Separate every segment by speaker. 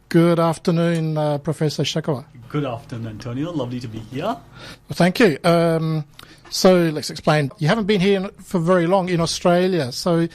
Speaker 1: Good afternoon, Professor Shekhawat.
Speaker 2: Good afternoon, Antonio. Lovely to be here.
Speaker 1: Well, thank you. So let's explain. You haven't been here for very long in Australia. So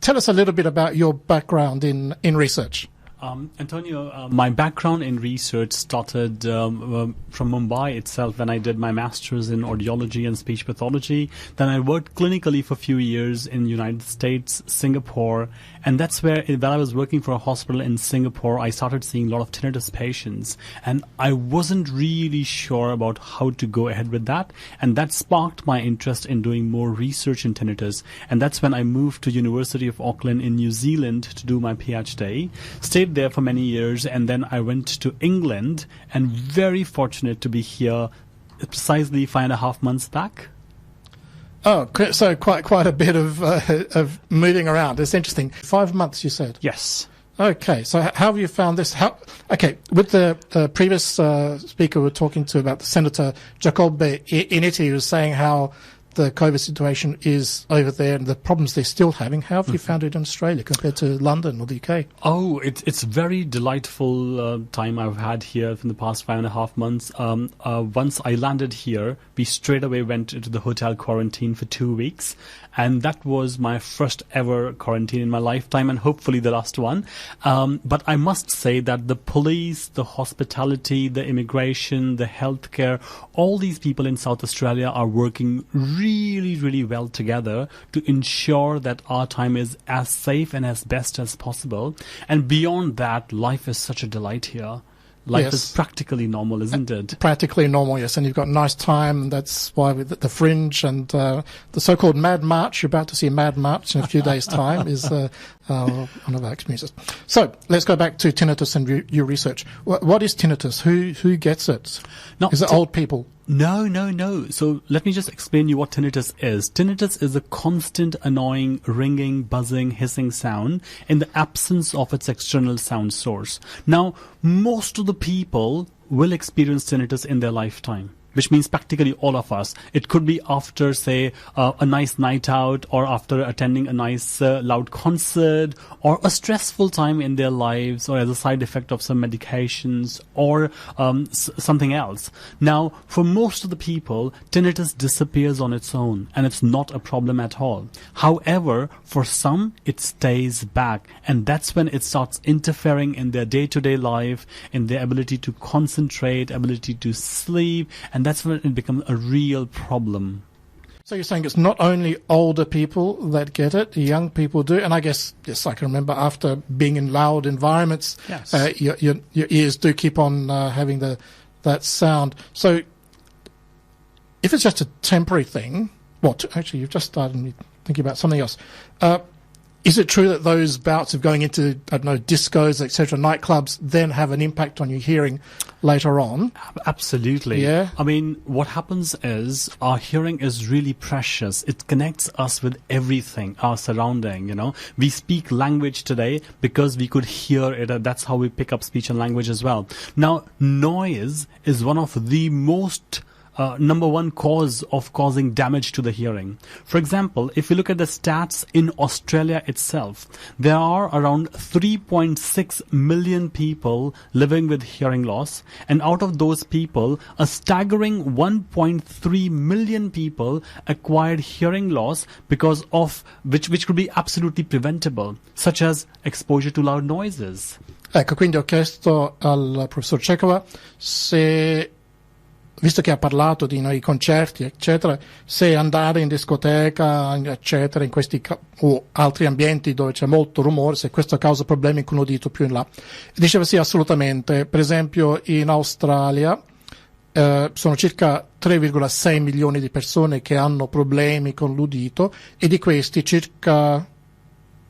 Speaker 1: tell us a little bit about your background in research.
Speaker 2: Antonio, my background in research started from Mumbai itself when I did my master's in audiology and speech pathology. Then I worked clinically for a few years in the United States, Singapore, and that's where, while I was working for a hospital in Singapore, I started seeing a lot of tinnitus patients, and I wasn't really sure about how to go ahead with that, and that sparked my interest in doing more research in tinnitus, and that's when I moved to University of Auckland in New Zealand to do my PhD. Stayed there for many years, and then I went to England, and very fortunate to be here precisely 5.5 months back.
Speaker 1: Oh, so quite a bit of moving around. It's interesting. 5 months, you said?
Speaker 2: Yes.
Speaker 1: Okay, so how have you found this? With the previous speaker we were talking to about the Senator Giacobbe in Italy, he was saying how the COVID situation is over there and the problems they're still having. How have you found it in Australia compared to London or the UK?
Speaker 2: Oh, it's very delightful time I've had here in the past 5.5 months. Once I landed here, we straight away went into the hotel quarantine for 2 weeks. And that was my first ever quarantine in my lifetime, and hopefully the last one. But I must say that the police, the hospitality, the immigration, the healthcare, all these people in South Australia are working really, really well together to ensure that our time is as safe and as best as possible. And beyond that, life is such a delight here. Life is practically normal, isn't it? Practically
Speaker 1: normal, yes. And you've got nice time. That's why with the Fringe and the so-called Mad March, you're about to see a Mad March in a few days' time, is one of our experiences. So let's go back to tinnitus and your research. What is tinnitus? Who gets it? Is it old people?
Speaker 2: No. So let me just explain you what tinnitus is. Tinnitus is a constant, annoying, ringing, buzzing, hissing sound in the absence of its external sound source. Now, most of the people will experience tinnitus in their lifetime, which means practically all of us. It could be after, say, a nice night out, or after attending a nice loud concert, or a stressful time in their lives, or as a side effect of some medications, or something else. Now, for most of the people, tinnitus disappears on its own, and it's not a problem at all. However, for some, it stays back, and that's when it starts interfering in their day-to-day life, in their ability to concentrate, ability to sleep, and that's when it becomes a real problem.
Speaker 1: So you're saying it's not only older people that get it, young people do. And I guess, yes, I can remember after being in loud environments,
Speaker 2: yes.
Speaker 1: Your ears do keep on having that sound. So if it's just a temporary thing, actually, you've just started me thinking about something else. Is it true that those bouts of going into, I don't know, discos, etc., nightclubs, then have an impact on your hearing later on?
Speaker 2: Absolutely.
Speaker 1: Yeah.
Speaker 2: I mean, what happens is our hearing is really precious. It connects us with everything, our surrounding, We speak language today because we could hear it, and that's how we pick up speech and language as well. Now, noise is one of the most number one cause of causing damage to the hearing. For example, if you look at the stats in Australia itself, there are around 3.6 million people living with hearing loss, and out of those people, a staggering 1.3 million people acquired hearing loss because of which could be absolutely preventable, such as exposure to loud noises.
Speaker 1: Ecco, quindi ho chiesto al professor Shekhawat se, visto che ha parlato di noi concerti, eccetera, se andare in discoteca, eccetera, in questi o altri ambienti dove c'è molto rumore, se questo causa problemi con l'udito più in là. Diceva sì, assolutamente. Per esempio in Australia sono circa 3,6 milioni di persone che hanno problemi con l'udito, e di questi circa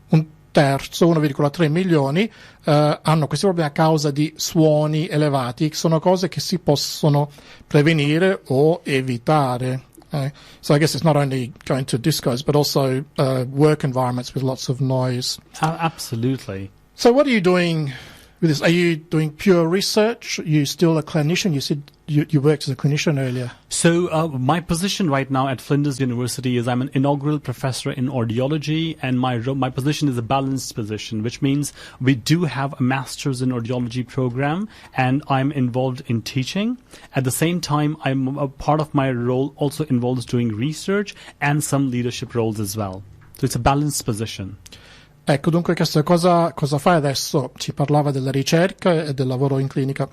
Speaker 1: un terzo, 1,3 milioni, hanno questi problemi a causa di suoni elevati. Sono cose che si possono prevenire o evitare. So I guess it's not only going to discos, but also work environments with lots of noise.
Speaker 2: Absolutely.
Speaker 1: So what are you doing with this? Are you doing pure research? Are you still a clinician? You said you worked as a clinician earlier.
Speaker 2: So my position right now at Flinders University is I'm an inaugural professor in audiology, and my position is a balanced position, which means we do have a master's in audiology program, and I'm involved in teaching. At the same time, a part of my role also involves doing research and some leadership roles as well. So it's a balanced position.
Speaker 1: Ecco, dunque questo cosa fai adesso? Ci parlava della ricerca e del lavoro in clinica.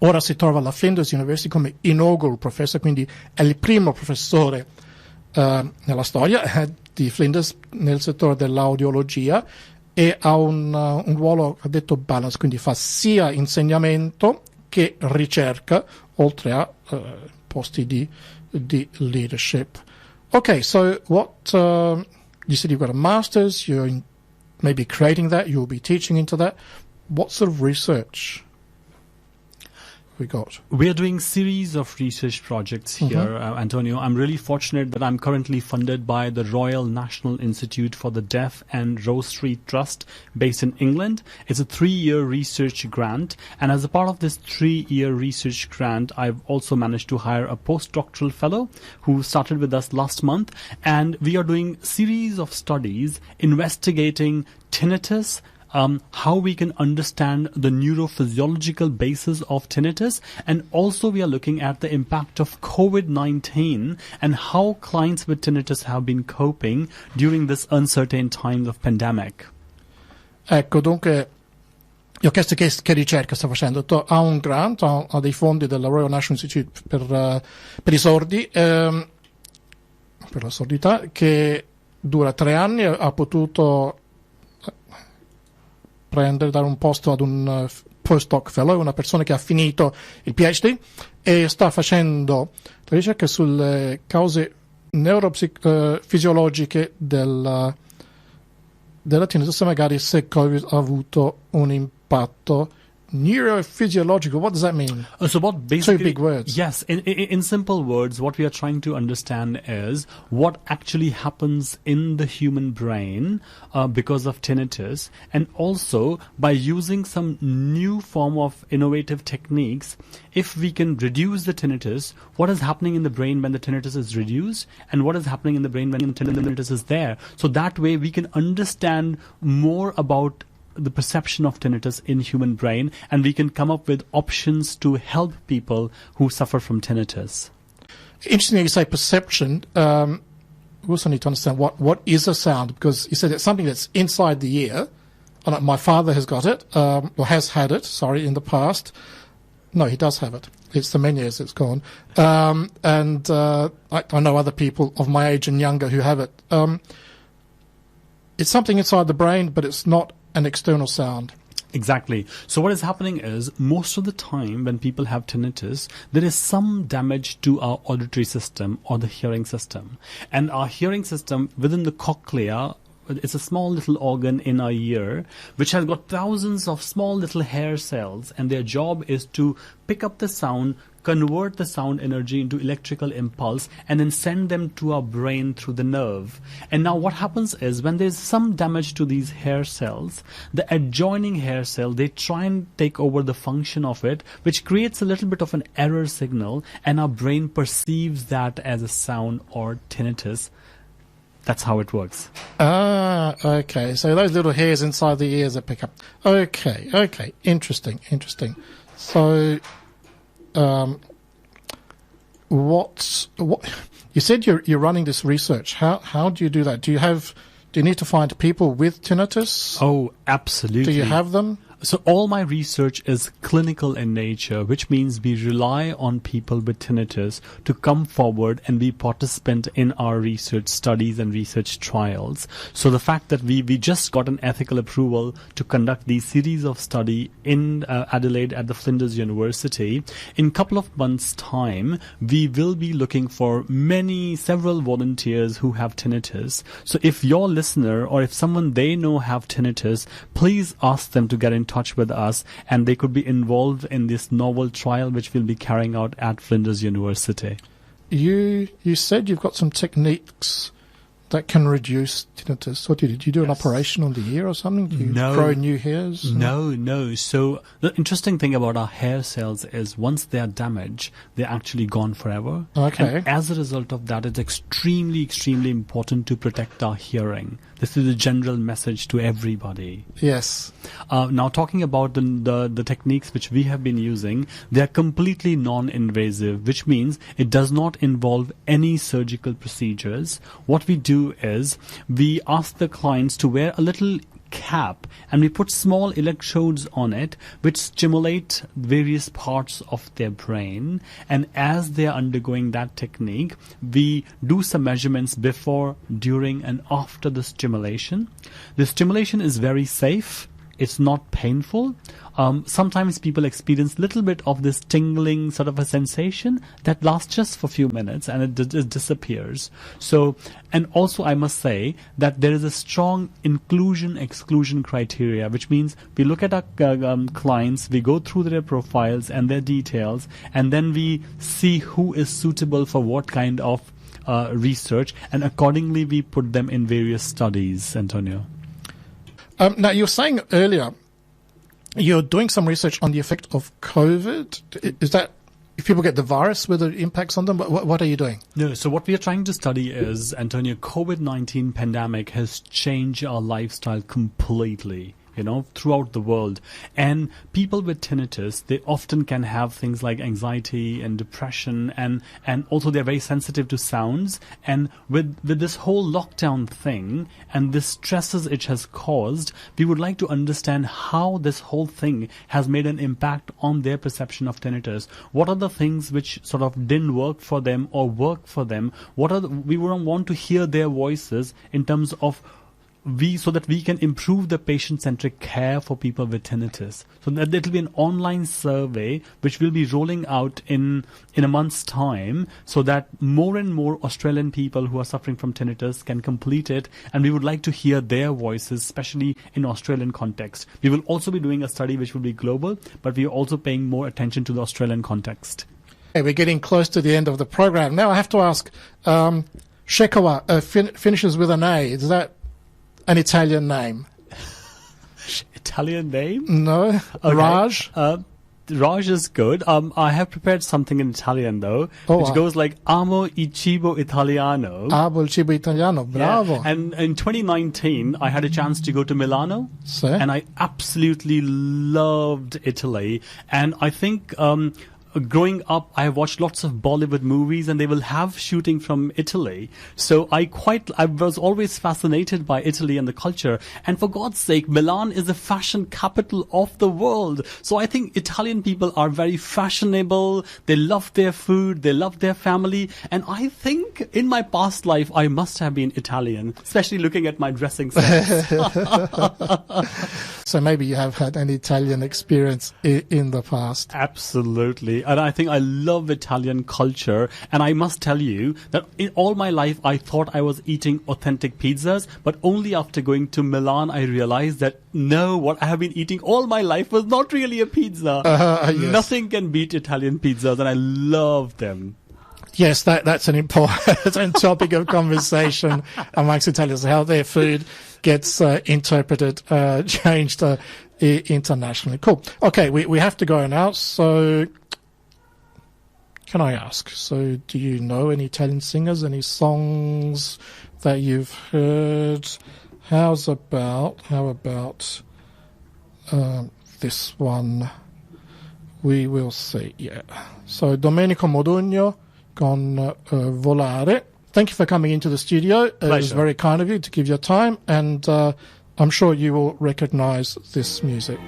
Speaker 1: Ora si trova alla Flinders University come inaugural professor, quindi è il primo professore nella storia di Flinders nel settore dell'audiologia, e ha un ruolo, ha detto balance, quindi fa sia insegnamento che ricerca, oltre a posti di leadership. Okay, so what you said you've got a master's, you're maybe creating that, you'll be teaching into that. What sort of research we got?
Speaker 2: We're doing series of research projects here, Antonio. I'm really fortunate that I'm currently funded by the Royal National Institute for the Deaf and Rose Street Trust based in England. It's a 3-year research grant, and as a part of this 3-year research grant, I've also managed to hire a postdoctoral fellow who started with us last month, and we are doing series of studies investigating tinnitus, how we can understand the neurophysiological basis of tinnitus, and also we are looking at the impact of COVID-19 and how clients with tinnitus have been coping during this uncertain times of pandemic.
Speaker 1: Ecco, dunque, gli ho chiesto che ricerca sta facendo. Ha un grant, ha dei fondi della Royal National Institute per i sordi, per la sordità, che dura 3 anni, ha potuto dare un posto ad un postdoc fellow, una persona che ha finito il PhD e sta facendo ricerche sulle cause neurofisiologiche della tinnitus, magari se Covid ha avuto un impatto. Neurophysiological, what does that mean?
Speaker 2: So what basically,
Speaker 1: 2 big words.
Speaker 2: Yes, in simple words, what we are trying to understand is what actually happens in the human brain because of tinnitus, and also by using some new form of innovative techniques, if we can reduce the tinnitus, what is happening in the brain when the tinnitus is reduced, and what is happening in the brain when the tinnitus is there. So that way we can understand more about the perception of tinnitus in human brain, and we can come up with options to help people who suffer from tinnitus.
Speaker 1: Interesting you say perception. We also need to understand what is a sound, because you said it's something that's inside the ear. My father has got it, or has had it, in the past. No, he does have it. It's the many years it's gone. And I know other people of my age and younger who have it. It's something inside the brain, but it's not an external sound.
Speaker 2: Exactly. So what is happening is, most of the time when people have tinnitus, there is some damage to our auditory system or the hearing system. And our hearing system within the cochlea, it's a small little organ in our ear which has got thousands of small little hair cells, and their job is to pick up the sound, convert the sound energy into electrical impulse, and then send them to our brain through the nerve. And now what happens is, when there's some damage to these hair cells, the adjoining hair cell, they try and take over the function of it, which creates a little bit of an error signal, and our brain perceives that as a sound or tinnitus. That's how it works.
Speaker 1: Ah, okay. So those little hairs inside the ears that pick up. Okay. Interesting. So, what you said you're running this research. How do you do that? Do you need to find people with tinnitus?
Speaker 2: Oh, absolutely.
Speaker 1: Do you have them?
Speaker 2: So all my research is clinical in nature, which means we rely on people with tinnitus to come forward and be participant in our research studies and research trials. So the fact that we just got an ethical approval to conduct these series of study in Adelaide at the Flinders University, in a couple of months' time, we will be looking for several volunteers who have tinnitus. So if your listener or if someone they know have tinnitus, please ask them to get in touch with us, and they could be involved in this novel trial which we'll be carrying out at Flinders University.
Speaker 1: You said you've got some techniques that can reduce tinnitus? What do you do? Do you do an operation on the ear or something? Do you grow new hairs?
Speaker 2: No. So the interesting thing about our hair cells is once they are damaged, they're actually gone forever.
Speaker 1: Okay.
Speaker 2: And as a result of that, it's extremely, extremely important to protect our hearing. This is a general message to everybody.
Speaker 1: Yes.
Speaker 2: Now, talking about the techniques which we have been using, they are completely non-invasive, which means it does not involve any surgical procedures. What we do is we ask the clients to wear a little cap and we put small electrodes on it which stimulate various parts of their brain, and as they are undergoing that technique we do some measurements before, during and after the stimulation. The stimulation is very safe. It's not painful. Sometimes people experience a little bit of this tingling sort of a sensation that lasts just for a few minutes and it disappears. So, and also I must say that there is a strong inclusion-exclusion criteria, which means we look at our clients, we go through their profiles and their details, and then we see who is suitable for what kind of research, and accordingly we put them in various studies, Antonio.
Speaker 1: Now, you were saying earlier you're doing some research on the effect of COVID. Is that if people get the virus, whether it impacts on them? What are you doing?
Speaker 2: No, so what we are trying to study is, Antonio, COVID-19 pandemic has changed our lifestyle completely. Throughout the world. And people with tinnitus, they often can have things like anxiety and depression, and also they're very sensitive to sounds. And with this whole lockdown thing and the stresses it has caused, we would like to understand how this whole thing has made an impact on their perception of tinnitus. What are the things which sort of didn't work for them or work for them? We would want to hear their voices in terms of so that we can improve the patient-centric care for people with tinnitus. So that it will be an online survey which will be rolling out in a month's time, so that more and more Australian people who are suffering from tinnitus can complete it, and we would like to hear their voices, especially in Australian context. We will also be doing a study which will be global, but we are also paying more attention to the Australian context.
Speaker 1: Okay, we're getting close to the end of the program. Now I have to ask, Shekhawat finishes with an A. Is that an Italian name?
Speaker 2: Italian name?
Speaker 1: No. Okay. Raj?
Speaker 2: Raj is good. I have prepared something in Italian though, which goes like Amo il cibo italiano.
Speaker 1: Amo il cibo italiano. Bravo.
Speaker 2: Yeah. And in 2019, I had a chance to go to Milano, and I absolutely loved Italy. And I think growing up, I watched lots of Bollywood movies, and they will have shooting from Italy. So I was always fascinated by Italy and the culture. And for God's sake, Milan is the fashion capital of the world. So I think Italian people are very fashionable. They love their food. They love their family. And I think in my past life, I must have been Italian, especially looking at my dressing sense.
Speaker 1: So maybe you have had an Italian experience in the past.
Speaker 2: Absolutely. And I think I love Italian culture. And I must tell you that in all my life, I thought I was eating authentic pizzas. But only after going to Milan, I realized that no, what I have been eating all my life was not really a pizza.
Speaker 1: Yes.
Speaker 2: Nothing can beat Italian pizzas, and I love them.
Speaker 1: Yes, that's an important topic of conversation amongst Italians, how their food gets interpreted, changed internationally. Cool. Okay, we have to go now. So, can I ask? So, do you know any Italian singers, any songs that you've heard? How about this one? We will see. Yeah. So, Domenico Modugno con Volare. Thank you for coming into the studio. It was very kind of you to give your time, and I'm sure you will recognize this music.